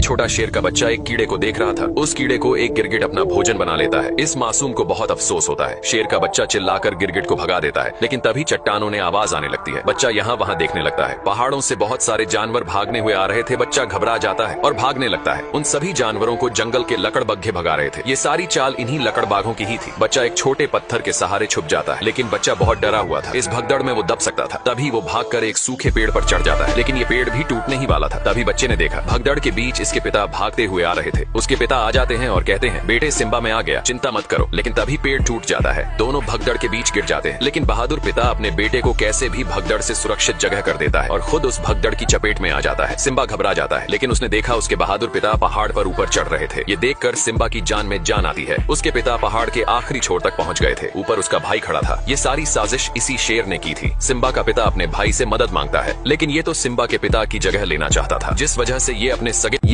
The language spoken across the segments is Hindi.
छोटा शेर का बच्चा एक कीड़े को देख रहा था। उस कीड़े को एक गिरगिट अपना भोजन बना लेता है। इस मासूम को बहुत अफसोस होता है। शेर का बच्चा चिल्लाकर गिरगिट को भगा देता है, लेकिन तभी चट्टानों ने आवाज आने लगती है। बच्चा यहाँ वहाँ देखने लगता है। पहाड़ों से बहुत सारे जानवर भागने हुए आ रहे थे। बच्चा घबरा जाता है और भागने लगता है। उन सभी जानवरों को जंगल के लकड़बग्घे भगा रहे थे। ये सारी चाल इन्हीं लकड़बाघों की ही थी। बच्चा एक छोटे पत्थर के सहारे छुप जाता है, लेकिन बच्चा बहुत डरा हुआ था। इस भगदड़ में वो दब सकता था। तभी वो भागकर एक सूखे पेड़ पर चढ़ जाता है, लेकिन ये पेड़ भी टूटने ही वाला था। तभी बच्चे ने देखा भगदड़ के बीच इसके पिता भागते हुए आ रहे थे। उसके पिता आ जाते हैं और कहते हैं, बेटे सिम्बा में आ गया, चिंता मत करो। लेकिन तभी पेड़ टूट जाता है। दोनों भगदड़ के बीच गिर जाते हैं, लेकिन बहादुर पिता अपने बेटे को कैसे भी भगदड़ से सुरक्षित जगह कर देता है और खुद उस भगदड़ की चपेट में आ जाता है। सिम्बा घबरा जाता है, लेकिन उसने देखा उसके बहादुर पिता पहाड़ पर ऊपर चढ़ रहे थे। ये देखकर सिम्बा की जान में जान आती है। उसके पिता पहाड़ के आखिरी छोर तक पहुंच गए थे। ऊपर उसका भाई खड़ा था। ये सारी साजिश इसी शेर ने की थी। सिम्बा का पिता अपने भाई से मदद मांगता है, लेकिन ये तो सिम्बा के पिता की जगह लेना चाहता था, जिस वजह से ये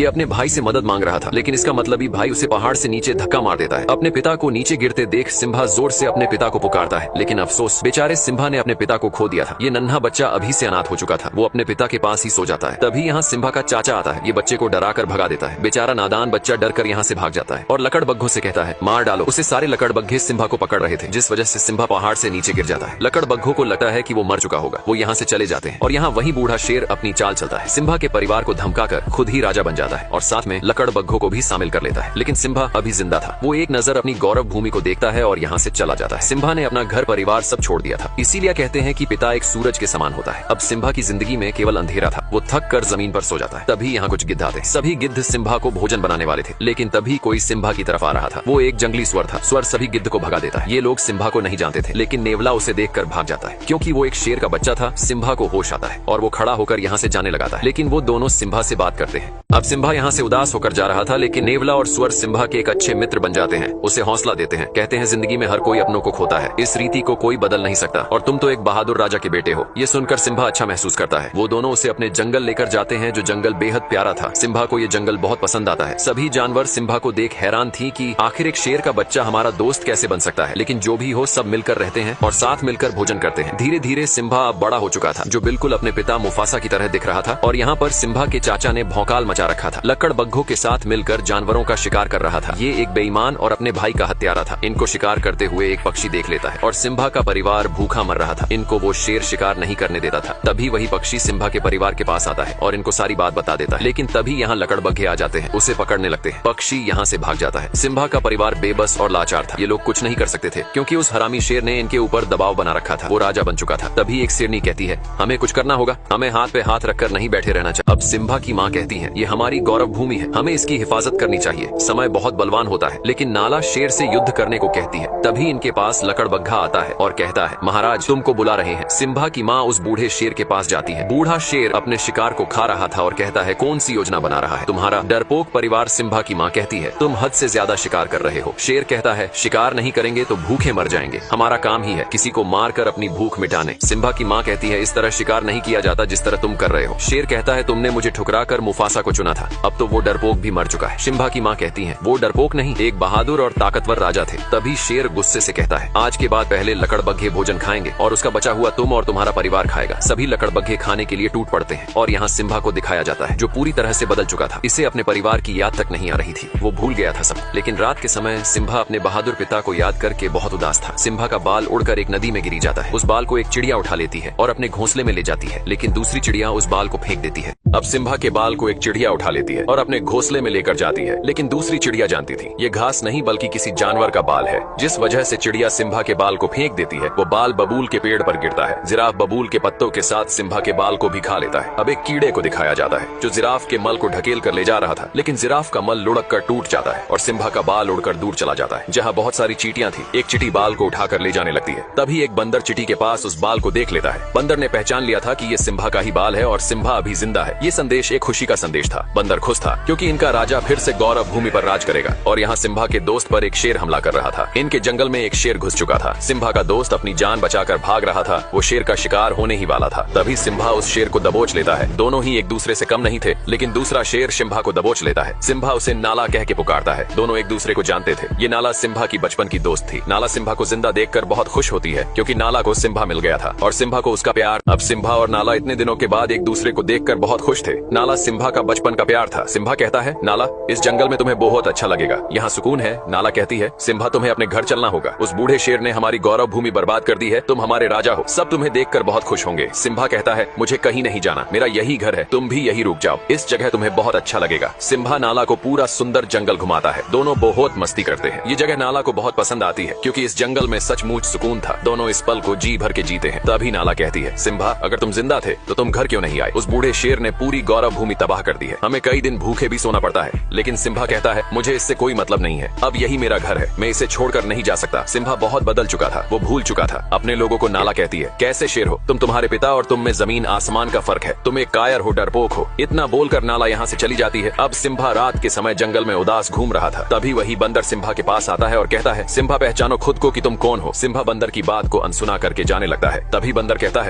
अपने भाई से मदद मांग रहा था। लेकिन इसका मतलब ही भाई उसे पहाड़ से नीचे धक्का मार देता है। अपने पिता को नीचे गिरते देख सिम्बा जोर से अपने पिता को पुकारता है, लेकिन अफसोस, बेचारे सिम्बा ने अपने पिता को खो दिया था। ये नन्हा बच्चा अभी से अनाथ हो चुका था। वो अपने पिता के पास ही सो जाता है। तभी यहाँ सिम्बा का चाचा आता है। ये बच्चे को डरा कर भगा देता है। बेचारा नादान बच्चा डर कर यहाँ से भाग जाता है और लकड़बग्घों से कहता है, मार डालो उसे। सारे लकड़बग्घे सिम्बा को पकड़ रहे थे, जिस वजह से सिम्बा पहाड़ से नीचे गिर जाता है। लकड़बग्घों को लगता है कि वो मर चुका होगा। वो यहाँ से चले जाते हैं और यहाँ वही बूढ़ा शेर अपनी चाल चलता है। सिम्बा के परिवार को धमकाकर खुद ही राजा बन जाता है और साथ में लकड़बग्घों को भी शामिल कर लेता है। लेकिन सिम्बा अभी जिंदा था। वो एक नजर अपनी गौरव भूमि को देखता है और यहाँ से चला जाता है। सिम्बा ने अपना घर परिवार सब छोड़ दिया था। इसीलिए कहते हैं कि पिता एक सूरज के समान होता है। अब सिम्बा की जिंदगी में केवल अंधेरा था। वो थक कर जमीन पर सो जाता है। तभी यहाँ कुछ गिद्ध आते। सभी गिद्ध सिम्बा को भोजन बनाने वाले थे, लेकिन तभी कोई सिम्बा की तरफ आ रहा था। वो एक जंगली स्वर था। स्वर सभी गिद्ध को भगा देता है। ये लोग सिम्बा को नहीं जानते थे, लेकिन नेवला उसे देखकर भाग जाता है। क्योंकि वो एक शेर का बच्चा था। सिम्बा को होश आता है और वो खड़ा होकर यहाँ से जाने लगाता है, लेकिन वो दोनों सिम्बा से बात करते हैं। अब सिम्बा यहाँ से उदास होकर जा रहा था, लेकिन नेवला और स्वर सिम्बा के एक अच्छे मित्र बन जाते हैं। उसे हौसला देते हैं। कहते हैं, जिंदगी में हर कोई अपनों को खोता है। इस रीति को कोई बदल नहीं सकता और तुम तो एक बहादुर राजा के बेटे हो। ये सुनकर सिम्बा अच्छा महसूस करता है। वो दोनों उसे अपने जंगल लेकर जाते हैं, जो जंगल बेहद प्यारा था। सिम्बा को ये जंगल बहुत पसंद आता है। सभी जानवर सिम्बा को देख हैरान थी कि आखिर एक शेर का बच्चा हमारा दोस्त कैसे बन सकता है। लेकिन जो भी हो, सब मिलकर रहते हैं और साथ मिलकर भोजन करते हैं। धीरे धीरे सिम्बा अब बड़ा हो चुका था, जो बिल्कुल अपने पिता मुफासा की तरह दिख रहा था। और यहाँ पर सिम्बा के चाचा ने भौकाल मचा रखा था। लकड़बग्घों के साथ मिलकर जानवरों का शिकार कर रहा था। ये एक बेईमान और अपने भाई का हत्यारा था। इनको शिकार करते हुए एक पक्षी देख लेता है और सिम्बा का परिवार भूखा मर रहा था। इनको वो शेर शिकार नहीं करने देता था। तभी वही पक्षी सिम्बा के परिवार के पास आता है और इनको सारी बात बता देता है। लेकिन तभी यहाँ लकड़बग्घे आ जाते हैं, उसे पकड़ने लगते हैं। पक्षी यहाँ से भाग जाता है। सिम्बा का परिवार बेबस और लाचार था। ये लोग कुछ नहीं कर सकते थे, क्योंकि उस हरामी शेर ने इनके ऊपर दबाव बना रखा था। वो राजा बन चुका था। तभी एक शेरनी कहती है, हमें कुछ करना होगा। हमें हाथ पे हाथ रखकर नहीं बैठे रहना चाहिए। अब सिम्बा की माँ कहती है, ये हमारी गौरव भूमि है, हमें इसकी हिफाजत करनी चाहिए। समय बहुत बलवान होता है। लेकिन नाला शेर से युद्ध करने को कहती है। तभी इनके पास लकड़बग्घा आता है और कहता है, महाराज तुमको बुला रहे हैं। सिम्बा की माँ उस बूढ़े शेर के पास जाती है। बूढ़ा शेर अपने शिकार को खा रहा था और कहता है, कौन सी योजना बना रहा है तुम्हारा डरपोक परिवार। सिम्बा की माँ कहती है, तुम हद से ज्यादा शिकार कर रहे हो। शेर कहता है, शिकार नहीं करेंगे तो भूखे मर जाएंगे। हमारा काम ही है किसी को मार कर अपनी भूख मिटाने। सिम्बा की माँ कहती है, इस तरह शिकार नहीं किया जाता जिस तरह तुम कर रहे हो। शेर कहता है, तुमने मुझे ठुकरा कर मुफासा को चुना था, अब तो वो डरपोक भी मर चुका है। सिम्बा की माँ कहती है, वो डरपोक नहीं, एक बहादुर और ताकतवर राजा थे। तभी शेर गुस्से से कहता है, आज के बाद पहले लकड़बग्घे भोजन खाएंगे और उसका बचा हुआ तुम और तुम्हारा परिवार खाएगा। सभी लकड़बग्घे खाने के लिए टूट पड़ते हैं और यहाँ सिम्बा को दिखाया जाता है, जो पूरी तरह से बदल चुका था। इसे अपने परिवार की याद तक नहीं आ रही थी। वो भूल गया था सब। लेकिन रात के समय सिम्बा अपने बहादुर पिता को याद करके बहुत उदास था। सिम्बा का बाल उड़कर एक नदी में गिरी जाता है। उस बाल को एक चिड़िया उठा लेती है और अपने घोंसले में ले जाती है, लेकिन दूसरी चिड़िया उस बाल को फेंक देती है। अब सिम्बा के बाल को एक चिड़िया उठा लेती है और अपने घोंसले में लेकर जाती है, लेकिन दूसरी चिड़िया जानती थी ये घास नहीं बल्कि किसी जानवर का बाल है, जिस वजह से चिड़िया सिम्बा के बाल को फेंक देती है। वो बाल बबूल के पेड़ पर गिरता है। जिराफ बबूल के पत्तों के साथ सिम्बा के बाल को भी खा लेता है। अब एक कीड़े को दिखाया जाता है, जो जिराफ के मल को ढकेल कर ले जा रहा था, लेकिन जिराफ का मल लुढ़क कर टूट जाता है और सिम्बा का बाल उड़कर दूर चला जाता है, जहाँ बहुत सारी चींटियां थी। एक चींटी बाल को उठाकर ले जाने लगती है। तभी एक बंदर चींटी के पास उस बाल को देख लेता है। बंदर ने पहचान लिया था कि ये सिम्बा का ही बाल है और सिम्बा अभी जिंदा है। ये संदेश एक खुशी का संदेश था। बंदर खुश था, क्योंकि इनका राजा फिर से गौरव भूमि पर राज करेगा। और यहाँ सिम्बा के दोस्त पर एक शेर हमला कर रहा था। इनके जंगल में एक शेर घुस चुका था। सिम्बा का दोस्त अपनी जान बचाकर भाग रहा था। वो शेर का शिकार होने ही वाला था। तभी सिम्बा उस शेर को दबोच लेता है। दोनों ही एक दूसरे से कम नहीं थे, लेकिन दूसरा शेर सिम्बा को दबोच लेता है। सिम्बा उसे नाला कह के पुकारता है। दोनों एक दूसरे को जानते थे। ये नाला सिम्बा की बचपन की दोस्त थी। नाला सिम्बा को जिंदा देखकर बहुत खुश होती है, क्योंकि नाला को सिम्बा मिल गया था और सिम्बा को उसका प्यार। अब सिम्बा और नाला इतने दिनों के बाद एक दूसरे को देखकर बहुत खुश थे। नाला सिम्बा का बचपन का प्यार था। सिम्बा कहता है, नाला, इस जंगल में तुम्हें बहुत अच्छा लगेगा, यहाँ सुकून है। नाला कहती है, सिम्बा, तुम्हें अपने घर चलना होगा, उस बूढ़े शेर ने हमारी गौरव भूमि बर्बाद कर दी है, तुम हमारे राजा हो, सब तुम्हें देखकर बहुत खुश होंगे। सिम्बा कहता है, मुझे कहीं नहीं जाना, मेरा यही घर है, तुम भी यही रुक जाओ, इस जगह तुम्हें बहुत अच्छा लगेगा। सिम्बा नाला को पूरा सुंदर जंगल घुमाता है, दोनों बहुत मस्ती करते हैं। ये जगह नाला को बहुत पसंद आती है क्योंकि इस जंगल में सचमुच सुकून था। दोनों इस पल को जी भर के जीते हैं। तभी नाला कहती है, सिम्बा, अगर तुम जिंदा थे तो तुम घर क्यों नहीं आए? उस बूढ़े शेर ने पूरी गौरव भूमि तबाह कर दी है, हमें कई दिन भूखे भी सोना पड़ता है। लेकिन सिम्बा कहता है, मुझे इससे कोई मतलब नहीं है, अब यही मेरा घर है, मैं इसे छोड़कर नहीं जा सकता। सिम्बा बहुत बदल चुका था, वो भूल चुका था अपने लोगों को। नाला कहती है, कैसे शेर हो तुम, तुम्हारे पिता और तुम में जमीन आसमान का फर्क है, तुम एक कायर हो, डरपोक हो। इतना बोलकर नाला यहाँ से चली जाती है। अब सिम्बा रात के समय जंगल में उदास घूम रहा था। तभी वही बंदर सिम्बा के पास आता है और कहता है, सिम्बा, पहचानो खुद को कि तुम कौन हो। सिम्बा बंदर की बात को अनसुना करके जाने लगता है। तभी बंदर कहता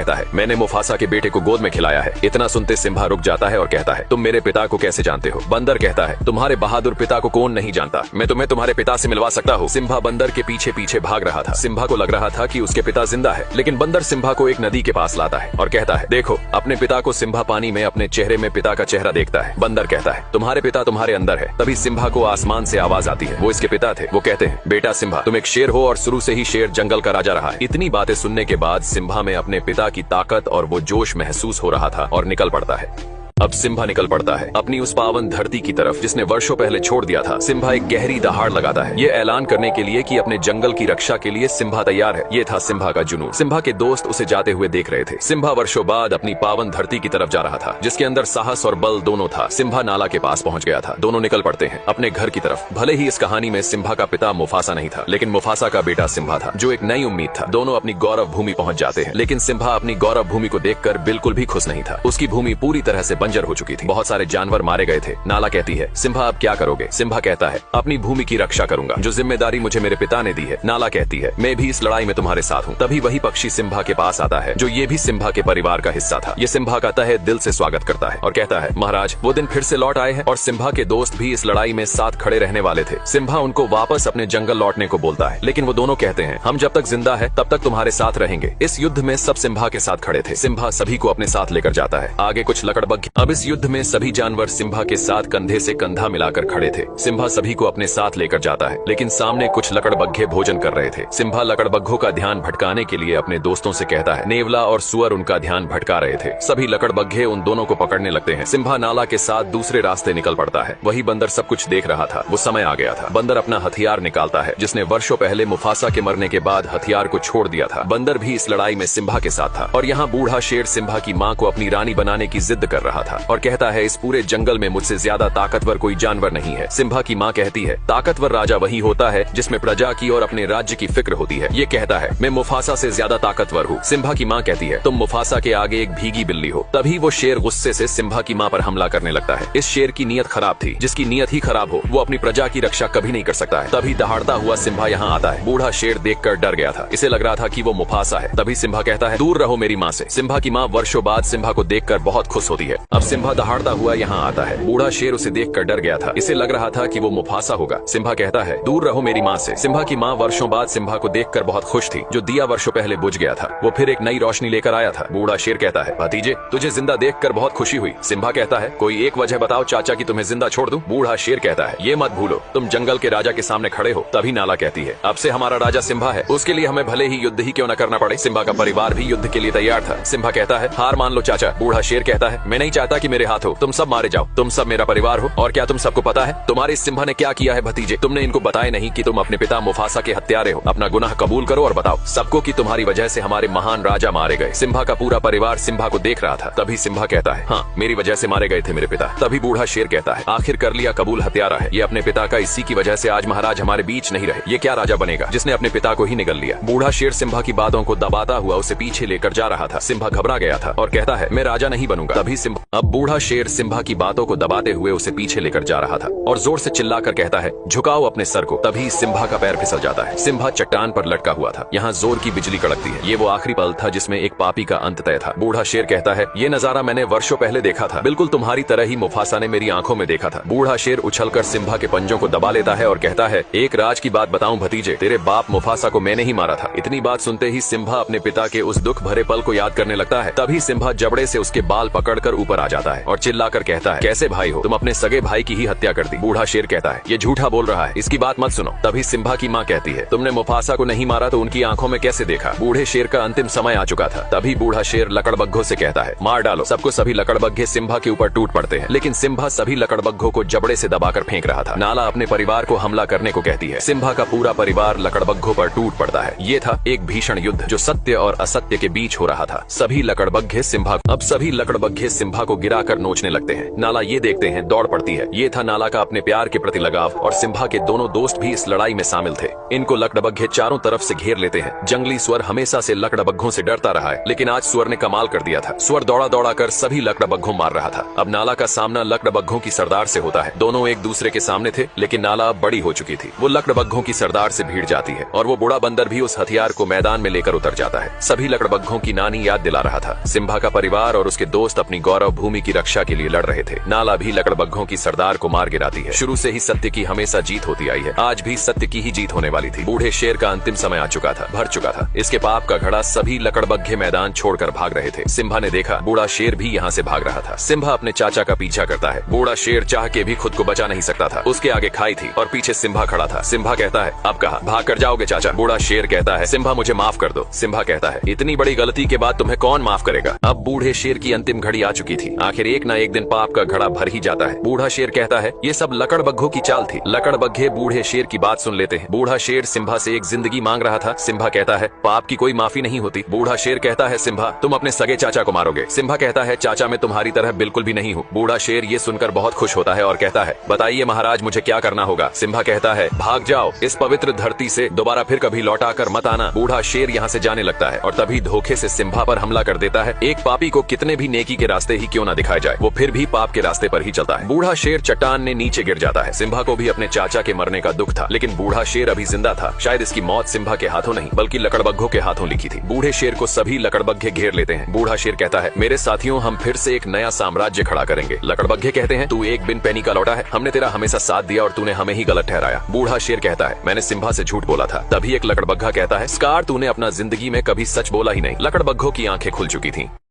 है, मैंने मुफासा के बेटे को गोद में खिलाया है। इतना सुनते सिम्बा रुक जाता है और कहता है, तुम मेरे पिता को कैसे जानते हो? बंदर कहता है, तुम्हारे बहादुर पिता को कौन नहीं जानता, मैं तुम्हें तुम्हारे पिता से मिलवा सकता हूँ। सिम्बा बंदर के पीछे पीछे भाग रहा था। सिम्बा को लग रहा था कि उसके पिता जिंदा है, लेकिन बंदर सिम्बा को एक नदी के पास लाता है और कहता है, देखो अपने पिता को। सिम्बा पानी में अपने चेहरे में पिता का चेहरा देखता है। बंदर कहता है, तुम्हारे पिता तुम्हारे अंदर है। तभी सिम्बा को आसमान से आवाज आती है, वो इसके पिता थे। वो कहते हैं, बेटा सिम्बा, तुम एक शेर हो और शुरू से ही शेर जंगल का राजा रहा है। इतनी बातें सुनने के बाद सिम्बा में अपने पिता की ताकत और वो जोश महसूस हो रहा था और निकल पड़ता है। अब सिम्बा निकल पड़ता है अपनी उस पावन धरती की तरफ जिसने वर्षों पहले छोड़ दिया था। सिम्बा एक गहरी दहाड़ लगाता है, ये ऐलान करने के लिए कि अपने जंगल की रक्षा के लिए सिम्बा तैयार है। ये था सिम्बा का जुनून। सिम्बा के दोस्त उसे जाते हुए देख रहे थे। सिम्बा वर्षों बाद अपनी पावन धरती की तरफ जा रहा था, जिसके अंदर साहस और बल दोनों था। सिम्बा नाला के पास पहुंच गया था। दोनों निकल पड़ते हैं अपने घर की तरफ। भले ही इस कहानी में सिम्बा का पिता मुफासा नहीं था, लेकिन मुफासा का बेटा सिम्बा था, जो एक नई उम्मीद था। दोनों अपनी गौरव भूमि पहुंच जाते हैं, लेकिन सिम्बा अपनी गौरव भूमि को देखकर बिल्कुल भी खुश नहीं था। उसकी भूमि पूरी तरह से बंजर हो चुकी थी, बहुत सारे जानवर मारे गए थे। नाला कहती है, सिम्बा अब क्या करोगे? सिम्बा कहता है, अपनी भूमि की रक्षा करूंगा, जो जिम्मेदारी मुझे मेरे पिता ने दी है। नाला कहती है, मैं भी इस लड़ाई में तुम्हारे साथ हूँ। तभी वही पक्षी सिम्बा के पास आता है, जो ये भी सिम्बा के परिवार का हिस्सा था। ये सिम्बा का तहे दिल से स्वागत करता है और कहता है, महाराज, वो दिन फिर से लौट आए हैं और सिम्बा के दोस्त भी इस लड़ाई में साथ खड़े रहने वाले थे। सिम्बा उनको वापस अपने जंगल लौटने को बोलता है, लेकिन वो दोनों कहते हैं, हम जब तक जिंदा है तब तक तुम्हारे साथ रहेंगे। इस युद्ध में सब सिम्बा के साथ खड़े थे। सिम्बा सभी को अपने साथ लेकर जाता है। आगे कुछ लकड़बग्घे। अब इस युद्ध में सभी जानवर सिम्बा के साथ कंधे से कंधा मिलाकर खड़े थे। सिम्बा सभी को अपने साथ लेकर जाता है, लेकिन सामने कुछ लकड़बग्घे भोजन कर रहे थे। सिम्बा लकड़बग्घों का ध्यान भटकाने के लिए अपने दोस्तों से कहता है। नेवला और सुअर उनका ध्यान भटका रहे थे। सभी लकड़बग्घे उन दोनों को पकड़ने लगते हैं। सिम्बा नाला के साथ दूसरे रास्ते निकल पड़ता है। वही बंदर सब कुछ देख रहा था। वो समय आ गया था। बंदर अपना हथियार निकालता है, जिसने वर्षों पहले मुफासा के मरने के बाद हथियार को छोड़ दिया था। बंदर भी इस लड़ाई में सिम्बा के साथ था और यहाँ बूढ़ा शेर सिम्बा की माँ को अपनी रानी बनाने की जिद कर रहा था और कहता है, इस पूरे जंगल में मुझसे ज्यादा ताकतवर कोई जानवर नहीं है। सिम्बा की माँ कहती है, ताकतवर राजा वही होता है जिसमें प्रजा की और अपने राज्य की फिक्र होती है। ये कहता है, मैं मुफासा से ज्यादा ताकतवर हूँ। सिम्बा की माँ कहती है, तुम मुफासा के आगे एक भीगी बिल्ली हो। तभी वो शेर गुस्से से सिम्बा की माँ पर हमला करने लगता है। इस शेर की नीयत खराब थी। जिसकी नीयत ही खराब हो, वो अपनी प्रजा की रक्षा कभी नहीं कर सकता है। तभी दहाड़ता हुआ सिम्बा यहाँ आता है। बूढ़ा शेर देखकर डर गया था। इसे लग रहा था कि वो मुफासा है। तभी सिम्बा कहता है, दूर रहो मेरी माँ से। सिम्बा की माँ वर्षों बाद सिम्बा को देखकर बहुत खुश होती है। अब सिम्बा दहाड़ता हुआ यहाँ आता है। बूढ़ा शेर उसे देखकर डर गया था। इसे लग रहा था कि वो मुफासा होगा। सिम्बा कहता है, दूर रहो मेरी माँ से। सिम्बा की माँ वर्षों बाद सिम्बा को देखकर बहुत खुश थी। जो दिया वर्षों पहले बुझ गया था, वो फिर एक नई रोशनी लेकर आया था। बूढ़ा शेर कहता है, भतीजे, तुझे जिंदा देखकर बहुत खुशी हुई। सिम्बा कहता है, कोई एक वजह बताओ चाचा कि तुम्हें जिंदा छोड़ दूं। बूढ़ा शेर कहता है, ये मत भूलो, तुम जंगल के राजा के सामने खड़े हो। तभी नाला कहती है, अब से हमारा राजा सिम्बा है, उसके लिए हमें भले ही युद्ध ही क्यों न करना पड़े। सिम्बा का परिवार भी युद्ध के लिए तैयार था। सिम्बा कहता है, हार मान लो चाचा। बूढ़ा शेर कहता है, मैं नहीं चाहता कि मेरे हाथ हो, तुम सब मारे जाओ। तुम सब मेरा परिवार हो और क्या तुम सबको पता है तुम्हारे इस सिम्बा ने क्या किया है भतीजे? तुमने इनको बताया नहीं कि तुम अपने पिता मुफासा के हत्यारे हो। अपना गुनाह कबूल करो और बताओ सबको कि तुम्हारी वजह से हमारे महान राजा मारे गए। सिम्बा का पूरा परिवार सिम्बा को देख रहा था। तभी सिम्बा कहता है, हाँ, मेरी वजह से मारे गए थे मेरे पिता। तभी बूढ़ा शेर कहता है, आखिर कर लिया कबूल, हत्यारा है ये अपने पिता का। इसी की वजह से आज महाराज हमारे बीच नहीं रहे। ये क्या राजा बनेगा जिसने अपने पिता को ही निगल लिया? बूढ़ा शेर सिम्बा की बातों को दबाता हुआ उसे पीछे लेकर जा रहा था। सिम्बा घबरा गया था और कहता है, मैं राजा नहीं बनूंगा। तभी सिम्बा अब बूढ़ा शेर सिम्बा की बातों को दबाते हुए उसे पीछे लेकर जा रहा था और जोर से चिल्लाकर कहता है, झुकाओ अपने सर को। तभी सिम्बा का पैर फिसल जाता है। सिम्बा चट्टान पर लटका हुआ था। यहाँ जोर की बिजली कड़कती है। ये वो आखिरी पल था जिसमें एक पापी का अंत तय था। बूढ़ा शेर कहता है, ये नजारा मैंने वर्षों पहले देखा था, बिल्कुल तुम्हारी तरह ही मुफासा ने मेरी आंखों में देखा था। बूढ़ा शेर उछलकर सिम्बा के पंजों को दबा लेता है और कहता है, एक राज की बात बताऊं भतीजे, तेरे बाप मुफासा को मैंने ही मारा था। इतनी बात सुनते ही सिम्बा अपने पिता के उस दुख भरे पल को याद करने लगता है। तभी सिम्बा जबड़े से उसके बाल पकड़कर ऊपर आ जाता है और चिल्लाकर कहता है, कैसे भाई हो तुम, अपने सगे भाई की ही हत्या कर दी। बूढ़ा शेर कहता है, ये झूठा बोल रहा है, इसकी बात मत सुनो। तभी सिम्बा की माँ कहती है, तुमने मुफासा को नहीं मारा तो उनकी आंखों में कैसे देखा। बूढ़े शेर का अंतिम समय आ चुका था। तभी बूढ़ा शेर लकड़बग्घों से कहता है, मार डालो सबको। सभी लकड़बग्घे सिम्बा के ऊपर टूट पड़ते हैं, लेकिन सिम्बा सभी लकड़बग्घों को जबड़े से दबाकर फेंक रहा था। नाला अपने परिवार को हमला करने को कहती है। सिम्बा का पूरा परिवार लकड़बग्घों पर टूट पड़ता है। ये था एक भीषण युद्ध जो सत्य और असत्य के बीच हो रहा था। सभी लकड़बग्घे सिम्बा को गिराकर नोचने लगते हैं। नाला ये देखते हैं, दौड़ पड़ती है। ये था नाला का अपने प्यार के प्रति लगाव, और सिम्बा के दोनों दोस्त भी इस लड़ाई में शामिल थे। इनको लकड़बग्घे चारों तरफ से घेर लेते हैं। जंगली स्वर हमेशा से लकड़बग्घों से डरता रहा है, लेकिन आज स्वर ने कमाल कर दिया था। स्वर दौड़ा दौड़ा कर सभी लकड़बग्घों मार रहा था। अब नाला का सामना लकड़बग्घों की सरदार से होता है। दोनों एक दूसरे के सामने थे, लेकिन नाला अब बड़ी हो चुकी थी। वो लकड़बग्घों की सरदार से भीड़ जाती है और वो बूढ़ा बंदर भी उस हथियार को मैदान में लेकर उतर जाता है। सभी लकड़बग्घों की नानी याद दिला रहा था। सिम्बा का परिवार और उसके दोस्त अपनी गौरव भूमि की रक्षा के लिए लड़ रहे थे। नाला भी लकड़बग्घों की सरदार को मार गिराती है। शुरू से ही सत्य की हमेशा जीत होती आई है। आज भी सत्य की ही जीत होने वाली थी। बूढ़े शेर का अंतिम समय आ चुका था, भर चुका था। इसके पाप का घड़ा सभी लकड़बग्घे मैदान छोड़कर भाग रहे थे। सिम्बा ने देखा बूढ़ा शेर भी यहाँ से भाग रहा था। सिम्बा अपने चाचा का पीछा करता है। बूढ़ा शेर चाह के भी खुद को बचा नहीं सकता था। उसके आगे खाई थी और पीछे सिम्बा खड़ा था। सिम्बा कहता है, अब कहा भाग कर जाओगे चाचा। बूढ़ा शेर कहता है, सिम्बा मुझे माफ कर दो। सिम्बा कहता है, इतनी बड़ी गलती के बाद तुम्हें कौन माफ करेगा। अब बूढ़े शेर की अंतिम घड़ी आ चुकी थी। आखिर एक न एक दिन पाप का घड़ा भर ही जाता है। बूढ़ा शेर कहता है, ये सब लकड़बग्घों की चाल थी। लकड़बग्घे बूढ़े शेर की बात सुन लेते हैं। बूढ़ा शेर सिम्बा से एक जिंदगी मांग रहा था। सिम्बा कहता है, पाप की कोई माफी नहीं होती। बूढ़ा शेर कहता है, सिम्बा तुम अपने सगे चाचा को मारोगे। सिम्बा कहता है, चाचा मैं तुम्हारी तरह बिल्कुल भी नहीं हूँ। बूढ़ा शेर ये सुनकर बहुत खुश होता है और कहता है, बताइए महाराज मुझे क्या करना होगा। सिम्बा कहता है, भाग जाओ इस पवित्र धरती से, दोबारा फिर कभी लौटा कर मत आना। बूढ़ा शेर यहाँ से जाने लगता है और तभी धोखे से सिम्बा पर हमला कर देता है। एक पापी को कितने भी नेकी के रास्ते ही क्यों न दिखाए जाए, वो फिर भी पाप के रास्ते पर ही चलता है। बूढ़ा शेर चट्टान ने नीचे गिर जाता है। सिम्बा को भी अपने चाचा के मरने का दुख था, लेकिन बूढ़ा शेर अभी जिंदा था। शायद इसकी मौत सिम्बा के हाथों नहीं बल्कि लकड़बग्घों के हाथों लिखी थी। बूढ़े शेर को सभी लकड़बग्घे घेर लेते हैं। बूढ़ा शेर कहता है, मेरे साथियों हम फिर से एक नया साम्राज्य खड़ा करेंगे। लकड़बग्घे कहते हैं, तू एक बिन पैनी का लौटा है, हमने तेरा हमेशा साथ दिया और तूने हमें ही गलत ठहराया। बूढ़ा शेर कहता है, मैंने सिम्बा से झूठ बोला था। तभी एक लकड़बग्घा कहता है, स्कार तूने अपना जिंदगी में कभी सच बोला ही नहीं। लकड़बग्घों की आंखें खुल चुकी थी।